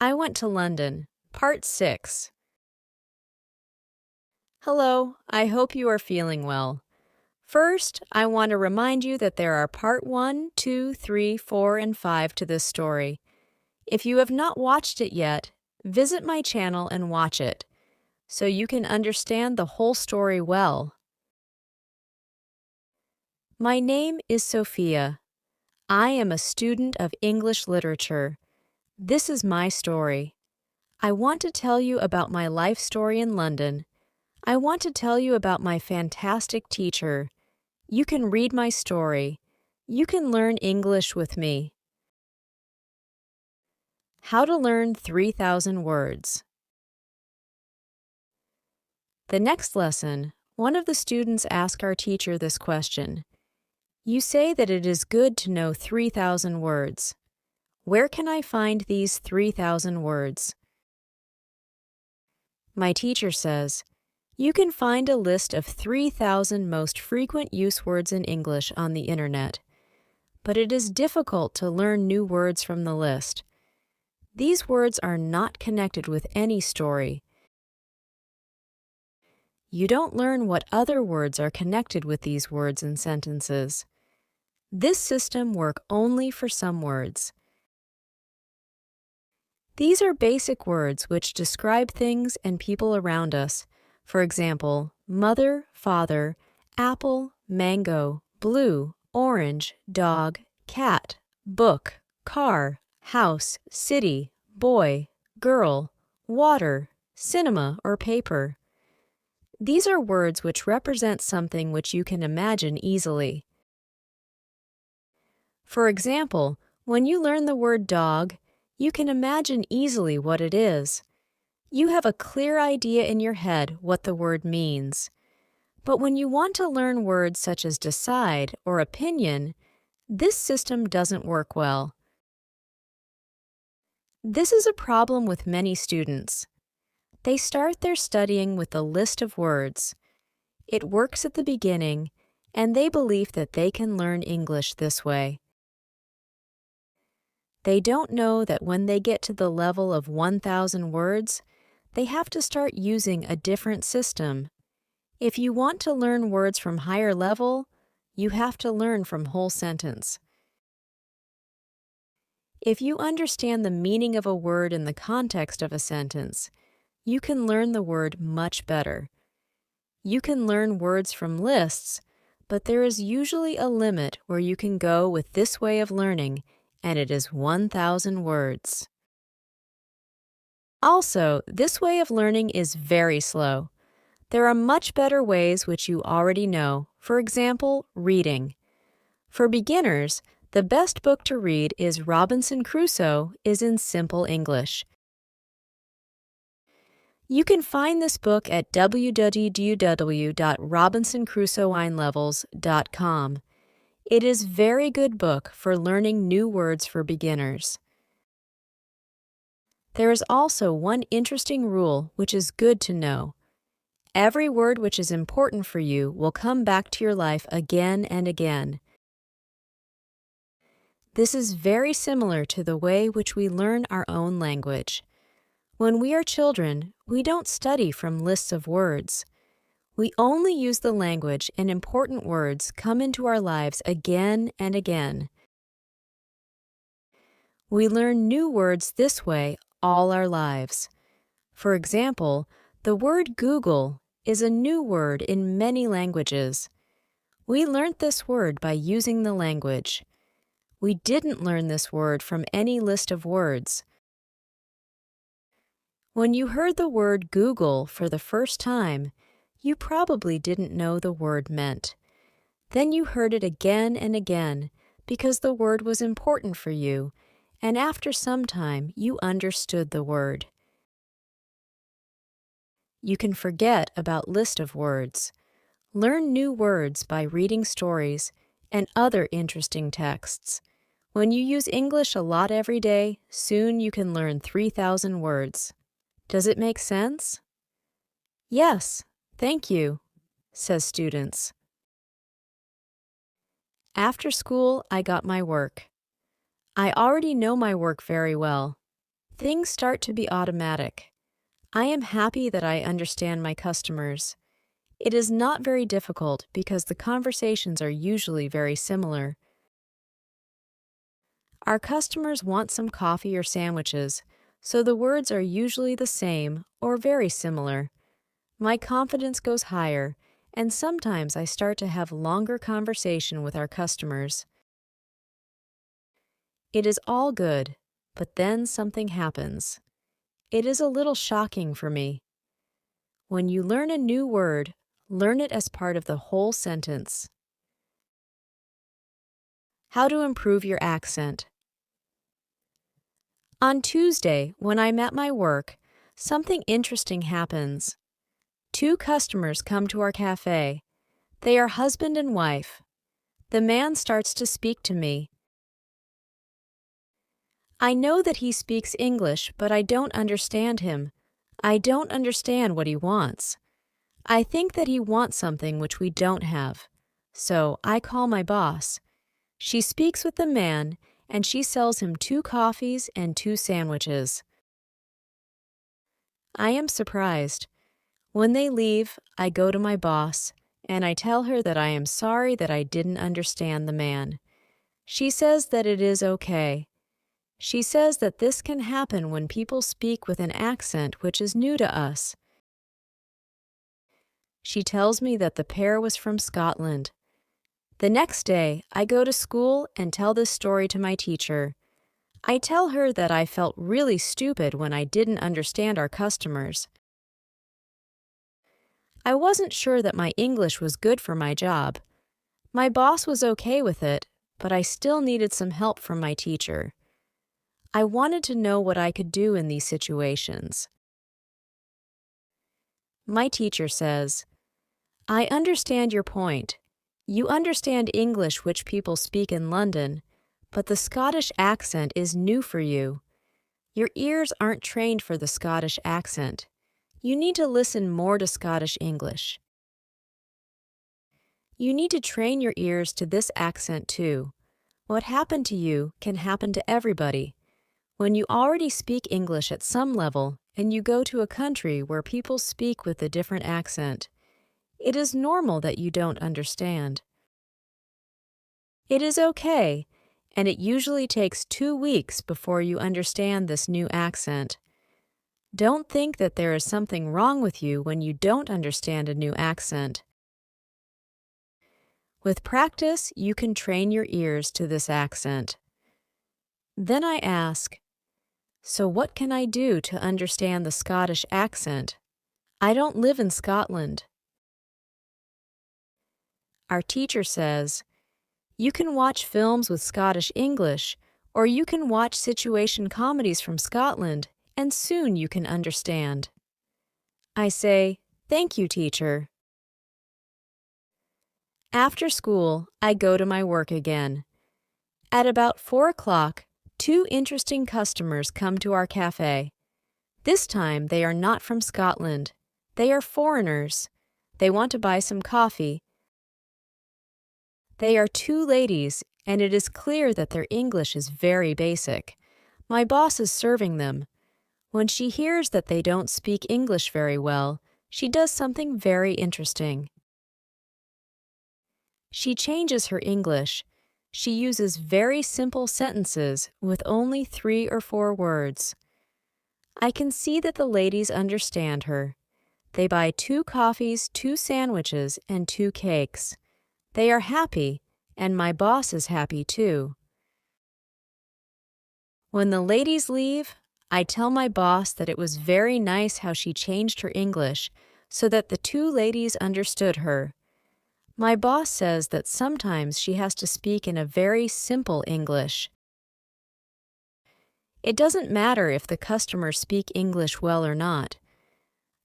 I went to London, Part 6. Hello, I hope you are feeling well. First, I want to remind you that there are Part 1, 2, 3, 4, and 5 to this story. If you have not watched it yet, visit my channel and watch it, so you can understand the whole story well. My name is Sophia. I am a student of English literature. This is my story. I want to tell you about my life story in London. I want to tell you about my fantastic teacher. You can read my story. You can learn English with me. How to learn 3,000 words. The next lesson, one of the students asked our teacher this question. You say that it is good to know 3,000 words. Where can I find these 3,000 words? My teacher says, you can find a list of 3,000 most frequent use words in English on the internet, but it is difficult to learn new words from the list. These words are not connected with any story. You don't learn what other words are connected with these words and sentences. This system works only for some words. These are basic words which describe things and people around us. For example, mother, father, apple, mango, blue, orange, dog, cat, book, car, house, city, boy, girl, water, cinema, or paper. These are words which represent something which you can imagine easily. For example, when you learn the word dog, you can imagine easily what it is. You have a clear idea in your head what the word means. But when you want to learn words such as decide or opinion, this system doesn't work well. This is a problem with many students. They start their studying with a list of words. It works at the beginning, and they believe that they can learn English this way. They don't know that when they get to the level of 1,000 words, they have to start using a different system. If you want to learn words from higher level, you have to learn from whole sentence. If you understand the meaning of a word in the context of a sentence, you can learn the word much better. You can learn words from lists, but there is usually a limit where you can go with this way of learning, and it is 1,000 words. Also, this way of learning is very slow. There are much better ways which you already know, for example, reading. For beginners, the best book to read is Robinson Crusoe is in Simple English. You can find this book at www.robinsoncrusoeinlevels.com. It is a very good book for learning new words for beginners. There is also one interesting rule which is good to know. Every word which is important for you will come back to your life again and again. This is very similar to the way which we learn our own language. When we are children, we don't study from lists of words. We only use the language and important words come into our lives again and again. We learn new words this way all our lives. For example, the word Google is a new word in many languages. We learned this word by using the language. We didn't learn this word from any list of words. When you heard the word Google for the first time, you probably didn't know the word meant. Then you heard it again and again because the word was important for you, and after some time you understood the word. You can forget about list of words. Learn new words by reading stories and other interesting texts. When you use English a lot every day, soon you can learn 3,000 words. Does it make sense? Yes, thank you, says students. After school, I got my work. I already know my work very well. Things start to be automatic. I am happy that I understand my customers. It is not very difficult because the conversations are usually very similar. Our customers want some coffee or sandwiches, so the words are usually the same or very similar. My confidence goes higher, and sometimes I start to have longer conversation with our customers. It is all good, but then something happens. It is a little shocking for me. When you learn a new word, learn it as part of the whole sentence. How to improve your accent. On Tuesday, when I'm at my work, something interesting happens. Two customers come to our cafe. They are husband and wife. The man starts to speak to me. I know that he speaks English, but I don't understand him. I don't understand what he wants. I think that he wants something which we don't have. So I call my boss. She speaks with the man, and she sells him 2 coffees and 2 sandwiches. I am surprised. When they leave, I go to my boss, and I tell her that I am sorry that I didn't understand the man. She says that it is okay. She says that this can happen when people speak with an accent which is new to us. She tells me that the pair was from Scotland. The next day, I go to school and tell this story to my teacher. I tell her that I felt really stupid when I didn't understand our customers. I wasn't sure that my English was good for my job. My boss was okay with it, but I still needed some help from my teacher. I wanted to know what I could do in these situations. My teacher says, "I understand your point. You understand English which people speak in London, but the Scottish accent is new for you. Your ears aren't trained for the Scottish accent. You need to listen more to Scottish English. You need to train your ears to this accent too. What happened to you can happen to everybody. When you already speak English at some level and you go to a country where people speak with a different accent, it is normal that you don't understand. It is okay, and it usually takes 2 weeks before you understand this new accent. Don't think that there is something wrong with you when you don't understand a new accent. With practice, you can train your ears to this accent." Then I ask, "So what can I do to understand the Scottish accent? I don't live in Scotland." Our teacher says, "You can watch films with Scottish English, or you can watch situation comedies from Scotland, and soon you can understand." I say, "Thank you, teacher." After school, I go to my work again. At about 4 o'clock, 2 interesting customers come to our cafe. This time, they are not from Scotland. They are foreigners. They want to buy some coffee. They are 2 ladies, and it is clear that their English is very basic. My boss is serving them. When she hears that they don't speak English very well, she does something very interesting. She changes her English. She uses very simple sentences with only 3 or 4 words. I can see that the ladies understand her. They buy 2 coffees, 2 sandwiches, and 2 cakes. They are happy, and my boss is happy too. When the ladies leave, I tell my boss that it was very nice how she changed her English so that the 2 ladies understood her. My boss says that sometimes she has to speak in a very simple English. It doesn't matter if the customers speak English well or not.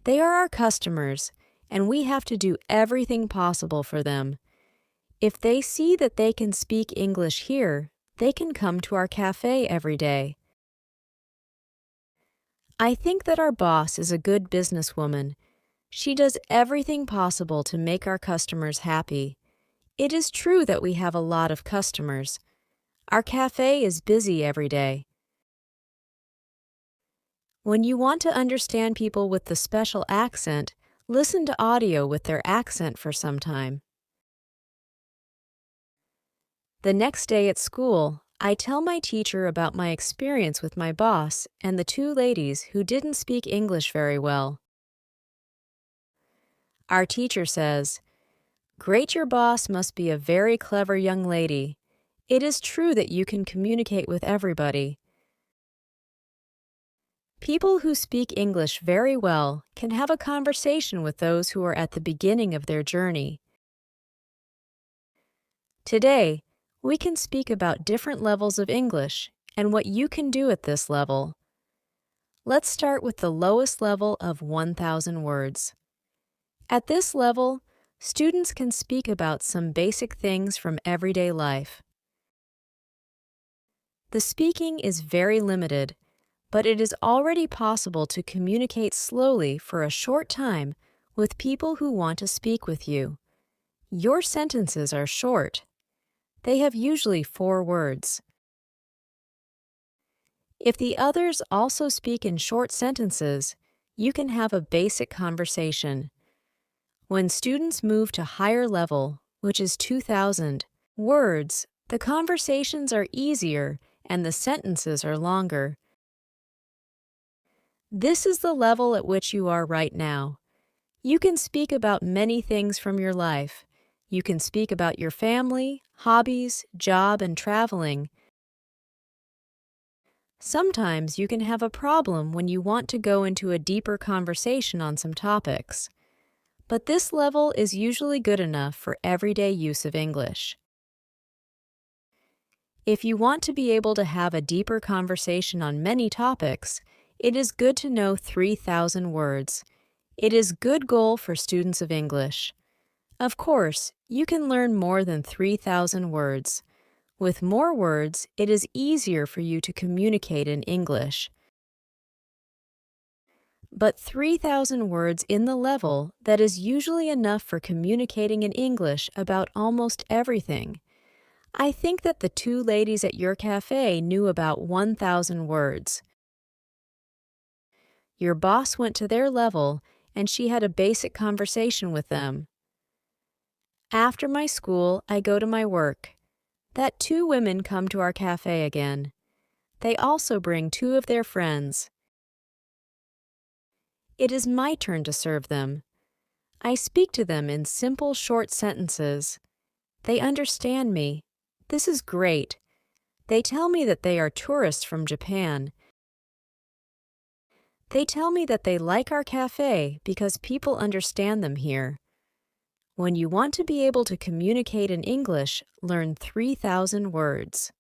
They are our customers, and we have to do everything possible for them. If they see that they can speak English here, they can come to our cafe every day. I think that our boss is a good businesswoman. She does everything possible to make our customers happy. It is true that we have a lot of customers. Our cafe is busy every day. When you want to understand people with the special accent, listen to audio with their accent for some time. The next day at school, I tell my teacher about my experience with my boss and the two ladies who didn't speak English very well. Our teacher says, "Great, your boss must be a very clever young lady. It is true that you can communicate with everybody." People who speak English very well can have a conversation with those who are at the beginning of their journey. Today, we can speak about different levels of English and what you can do at this level. Let's start with the lowest level of 1,000 words. At this level, students can speak about some basic things from everyday life. The speaking is very limited, but it is already possible to communicate slowly for a short time with people who want to speak with you. Your sentences are short. They have usually 4 words. If the others also speak in short sentences, you can have a basic conversation. When students move to higher level, which is 2,000 words, the conversations are easier and the sentences are longer. This is the level at which you are right now. You can speak about many things from your life. You can speak about your family, hobbies, job, and traveling. Sometimes you can have a problem when you want to go into a deeper conversation on some topics. But this level is usually good enough for everyday use of English. If you want to be able to have a deeper conversation on many topics, it is good to know 3,000 words. It is a good goal for students of English. Of course, you can learn more than 3,000 words. With more words, it is easier for you to communicate in English. But 3,000 words in the level, that is usually enough for communicating in English about almost everything. I think that the two ladies at your cafe knew about 1,000 words. Your boss went to their level, and she had a basic conversation with them. After my school, I go to my work. That 2 women come to our cafe again. They also bring 2 of their friends. It is my turn to serve them. I speak to them in simple, short sentences. They understand me. This is great. They tell me that they are tourists from Japan. They tell me that they like our cafe because people understand them here. When you want to be able to communicate in English, learn 3,000 words.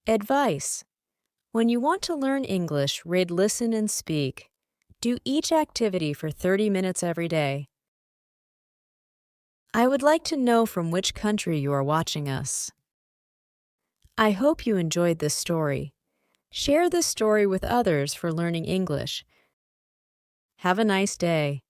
Advice. When you want to learn English, read, listen, and speak. Do each activity for 30 minutes every day. I would like to know from which country you are watching us. I hope you enjoyed this story. Share this story with others for learning English. Have a nice day.